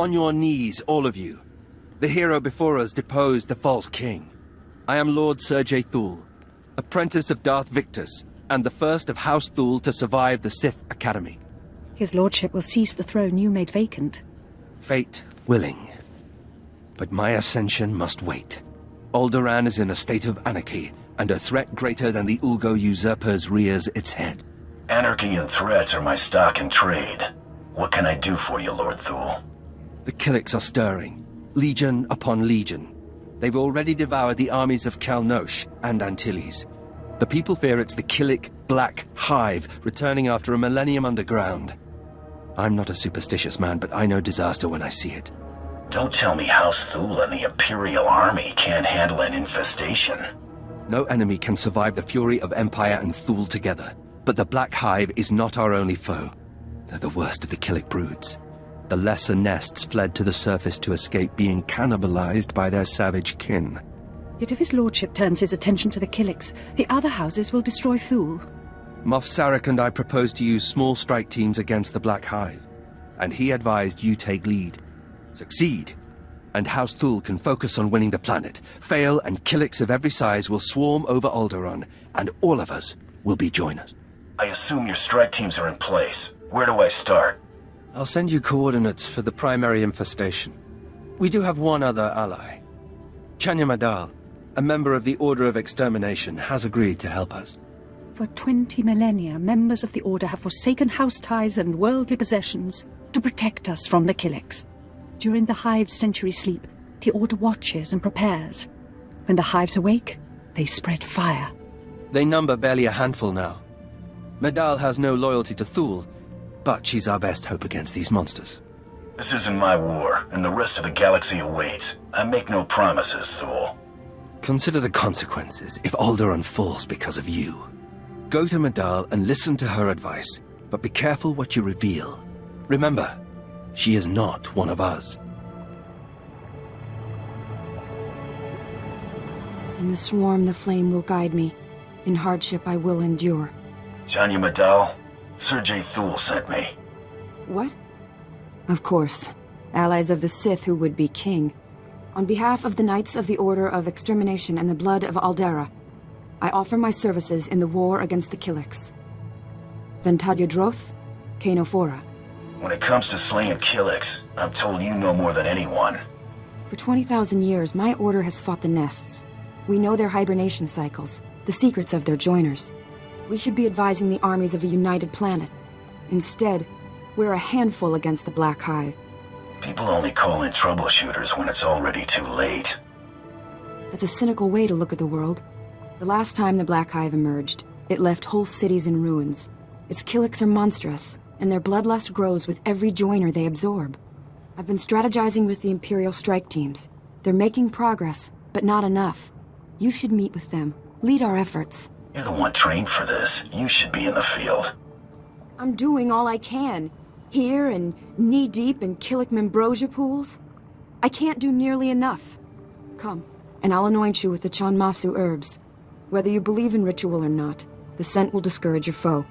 On your knees, all of you. The hero before us deposed the false king. I am Lord SWTOR, apprentice of Darth Victus, and the first of House Thule to survive the Sith Academy. His lordship will seize the throne you made vacant. Fate willing. But my ascension must wait. Alderaan is in a state of anarchy, and a threat greater than the Ulgo usurpers rears its head. Anarchy and threats are my stock in trade. What can I do for you, Lord Thule? The Killiks are stirring, legion upon legion. They've already devoured the armies of Kalnosh and Antilles. The people fear it's the Killik Black Hive returning after a millennium underground. I'm not a superstitious man, but I know disaster when I see it. Don't tell me House Thule and the Imperial Army can't handle an infestation. No enemy can survive the fury of Empire and Thule together. But the Black Hive is not our only foe. They're the worst of the Killik broods. The lesser nests fled to the surface to escape being cannibalized by their savage kin. Yet if his lordship turns his attention to the Killiks, the other houses will destroy Thule. Moff Sarek and I proposed to use small strike teams against the Black Hive, and he advised you take lead. Succeed, and House Thule can focus on winning the planet. Fail, and Killiks of every size will swarm over Alderaan, and all of us will be joiners. I assume your strike teams are in place. Where do I start? I'll send you coordinates for the primary infestation. We do have one other ally. Chanya Madal, a member of the Order of Extermination, has agreed to help us. For 20 millennia, members of the Order have forsaken house ties and worldly possessions to protect us from the Killiks. During the Hive's century sleep, the Order watches and prepares. When the Hives awake, they spread fire. They number barely a handful now. Medal has no loyalty to Thule, but she's our best hope against these monsters. This isn't my war, and the rest of the galaxy awaits. I make no promises, Thule. Consider the consequences if Alderaan falls because of you. Go to Medal and listen to her advice, but be careful what you reveal. Remember, she is not one of us. In the swarm, the flame will guide me. In hardship, I will endure. Chanya Madal, Sergei Thule sent me. What? Of course. Allies of the Sith who would be king. On behalf of the Knights of the Order of Extermination and the Blood of Alderaan, I offer my services in the war against the Killiks. Ventadia Droth, Kano Fora. When it comes to slaying Killiks, I'm told you know more than anyone. For 20,000 years, my order has fought the nests. We know their hibernation cycles, the secrets of their joiners. We should be advising the armies of a united planet. Instead, we're a handful against the Black Hive. People only call in troubleshooters when it's already too late. That's a cynical way to look at the world. The last time the Black Hive emerged, it left whole cities in ruins. Its Killiks are monstrous, and their bloodlust grows with every joiner they absorb. I've been strategizing with the Imperial strike teams. They're making progress, but not enough. You should meet with them, lead our efforts. You're the one trained for this. You should be in the field. I'm doing all I can. Here and knee-deep in Killik Membrosia pools. I can't do nearly enough. Come, and I'll anoint you with the Chanmasu herbs. Whether you believe in ritual or not, the scent will discourage your foe.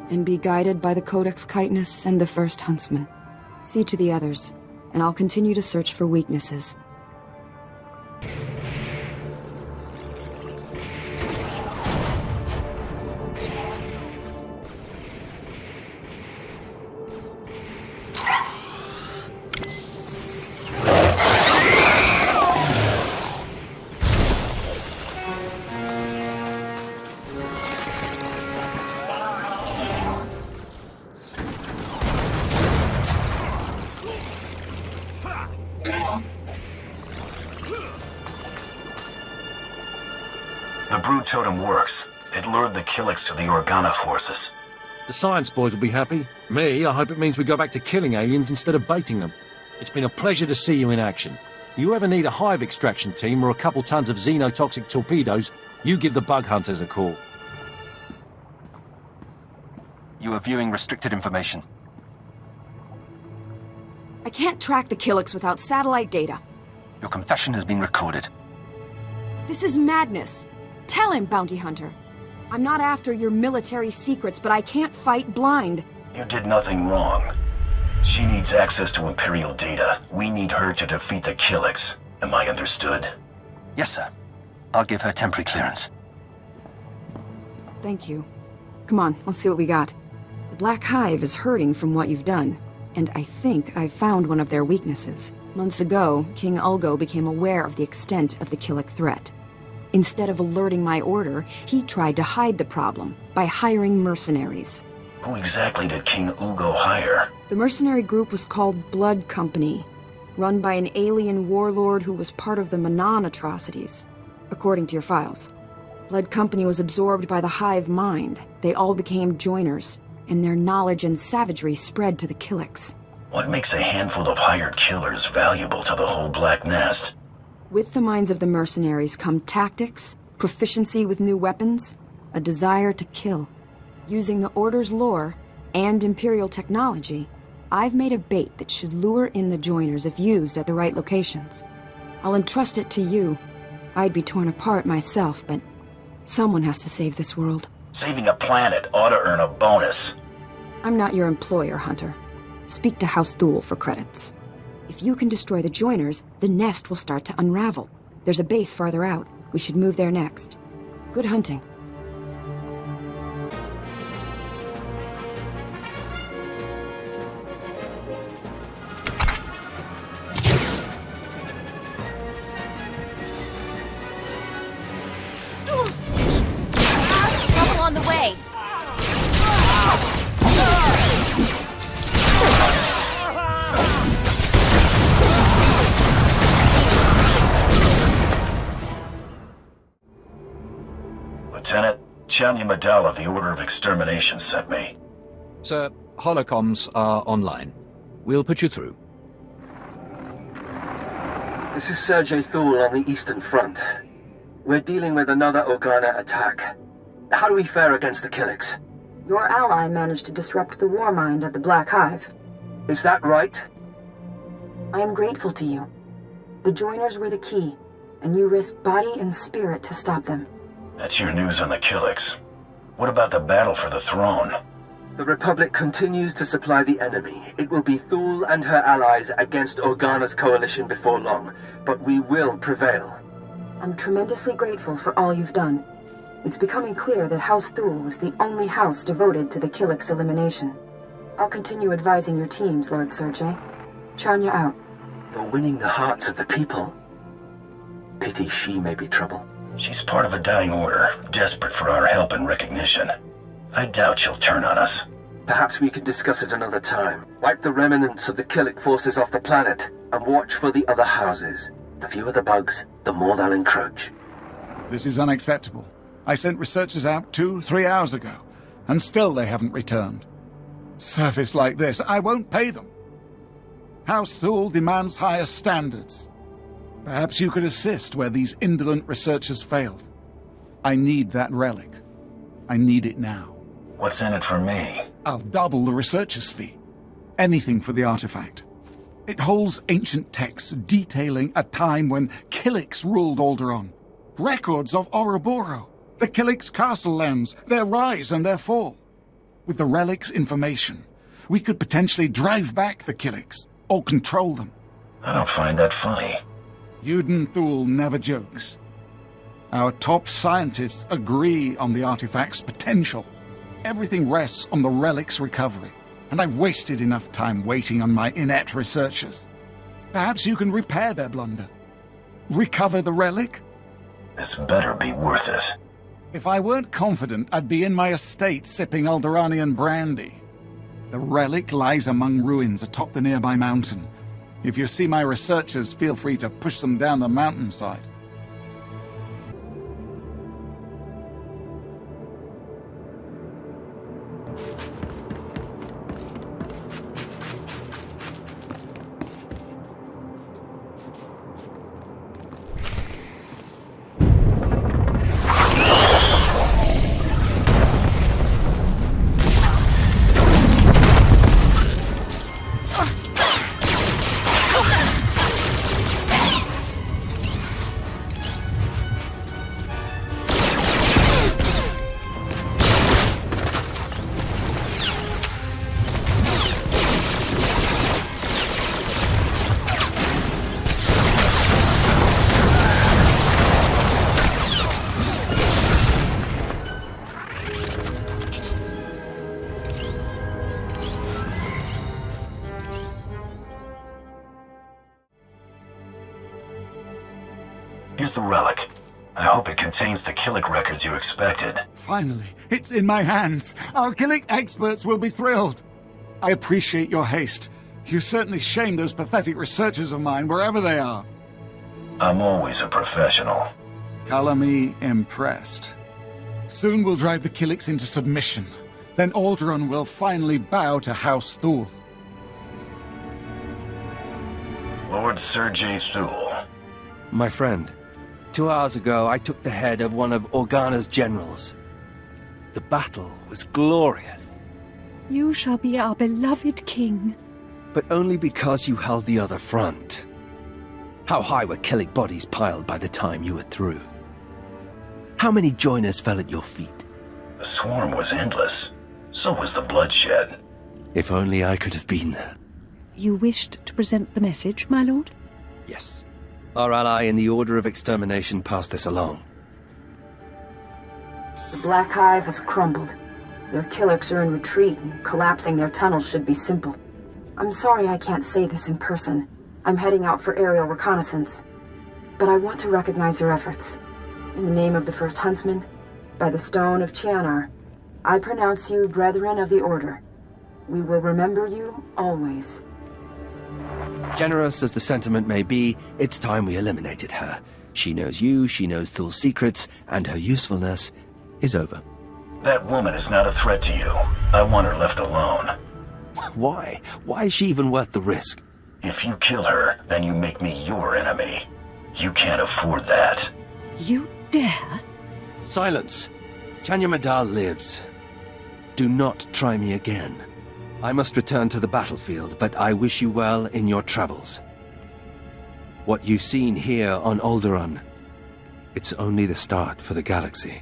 And be guided by the Codex Chitinus and the First Huntsman. See to the others, and I'll continue to search for weaknesses. The brood totem works. It lured the Killiks to the Organa forces. The science boys will be happy. Me, I hope it means we go back to killing aliens instead of baiting them. It's been a pleasure to see you in action. You ever need a hive extraction team or a couple tons of xenotoxic torpedoes, you give the bug hunters a call. You are viewing restricted information. I can't track the Killiks without satellite data. Your confession has been recorded. This is madness. Tell him, Bounty Hunter. I'm not after your military secrets, but I can't fight blind. You did nothing wrong. She needs access to Imperial data. We need her to defeat the Killiks. Am I understood? Yes, sir. I'll give her temporary clearance. Thank you. Come on, let's see what we got. The Black Hive is hurting from what you've done, and I think I've found one of their weaknesses. Months ago, King Ulgo became aware of the extent of the Killik threat. Instead of alerting my order, he tried to hide the problem by hiring mercenaries. Who exactly did King Ulgo hire? The mercenary group was called Blood Company, run by an alien warlord who was part of the Manan atrocities, according to your files. Blood Company was absorbed by the Hive mind. They all became joiners, and their knowledge and savagery spread to the Killiks. What makes a handful of hired killers valuable to the whole Black Nest? With the minds of the mercenaries come tactics, proficiency with new weapons, a desire to kill. Using the Order's lore and Imperial technology, I've made a bait that should lure in the joiners if used at the right locations. I'll entrust it to you. I'd be torn apart myself, but someone has to save this world. Saving a planet ought to earn a bonus. I'm not your employer, Hunter. Speak to House Thule for credits. If you can destroy the joiners, the nest will start to unravel. There's a base farther out. We should move there next. Good hunting. Trouble on the way. Lieutenant, Chanya Madal of the Order of Extermination sent me. Sir, holocoms are online. We'll put you through. This is Sergei Thule on the Eastern Front. We're dealing with another Organa attack. How do we fare against the Killiks? Your ally managed to disrupt the war mind of the Black Hive. Is that right? I am grateful to you. The joiners were the key, and you risked body and spirit to stop them. That's your news on the Killiks. What about the battle for the throne? The Republic continues to supply the enemy. It will be Thule and her allies against Organa's coalition before long, but we will prevail. I'm tremendously grateful for all you've done. It's becoming clear that House Thule is the only house devoted to the Killiks' elimination. I'll continue advising your teams, Lord Sergei. Chanya out. You're winning the hearts of the people. Pity she may be trouble. She's part of a dying order, desperate for our help and recognition. I doubt she'll turn on us. Perhaps we could discuss it another time. Wipe the remnants of the Killik forces off the planet, and watch for the other houses. The fewer the bugs, the more they'll encroach. This is unacceptable. I sent researchers out 2-3 hours ago, and still they haven't returned. Service like this, I won't pay them. House Thule demands higher standards. Perhaps you could assist where these indolent researchers failed. I need that relic. I need it now. What's in it for me? I'll double the researcher's fee. Anything for the artifact. It holds ancient texts detailing a time when Killiks ruled Alderaan. Records of Ouroboros, the Killiks' castle lands, their rise and their fall. With the relic's information, we could potentially drive back the Killiks, or control them. I don't find that funny. Yuden Thule never jokes. Our top scientists agree on the artifact's potential. Everything rests on the relic's recovery, and I've wasted enough time waiting on my inept researchers. Perhaps you can repair their blunder. Recover the relic? This better be worth it. If I weren't confident, I'd be in my estate sipping Alderaanian brandy. The relic lies among ruins atop the nearby mountain. If you see my researchers, feel free to push them down the mountainside. Here's the relic. I hope it contains the Killik records you expected. Finally, it's in my hands. Our Killik experts will be thrilled. I appreciate your haste. You certainly shamed those pathetic researchers of mine wherever they are. I'm always a professional. Color me impressed. Soon we'll drive the Killiks into submission. Then Alderaan will finally bow to House Thule. Lord Sir J. Thule. My friend, 2 hours ago I took the head of one of Organa's generals. The battle was glorious. You shall be our beloved king. But only because you held the other front. How high were Killik bodies piled by the time you were through? How many joiners fell at your feet? The swarm was endless. So was the bloodshed. If only I could have been there. You wished to present the message, my lord? Yes. Our ally in the Order of Extermination passed this along. The Black Hive has crumbled. Their Killiks are in retreat, and collapsing their tunnels should be simple. I'm sorry I can't say this in person. I'm heading out for aerial reconnaissance. But I want to recognize your efforts. In the name of the First Huntsman, by the Stone of Chianar, I pronounce you Brethren of the Order. We will remember you always. Generous as the sentiment may be, it's time we eliminated her. She knows you, she knows Thule's secrets, and her usefulness is over. That woman is not a threat to you. I want her left alone. Why? Why is she even worth the risk? If you kill her, then you make me your enemy. You can't afford that. You dare? Silence. Chanya Madal lives. Do not try me again. I must return to the battlefield, but I wish you well in your travels. What you've seen here on Alderaan, it's only the start for the galaxy.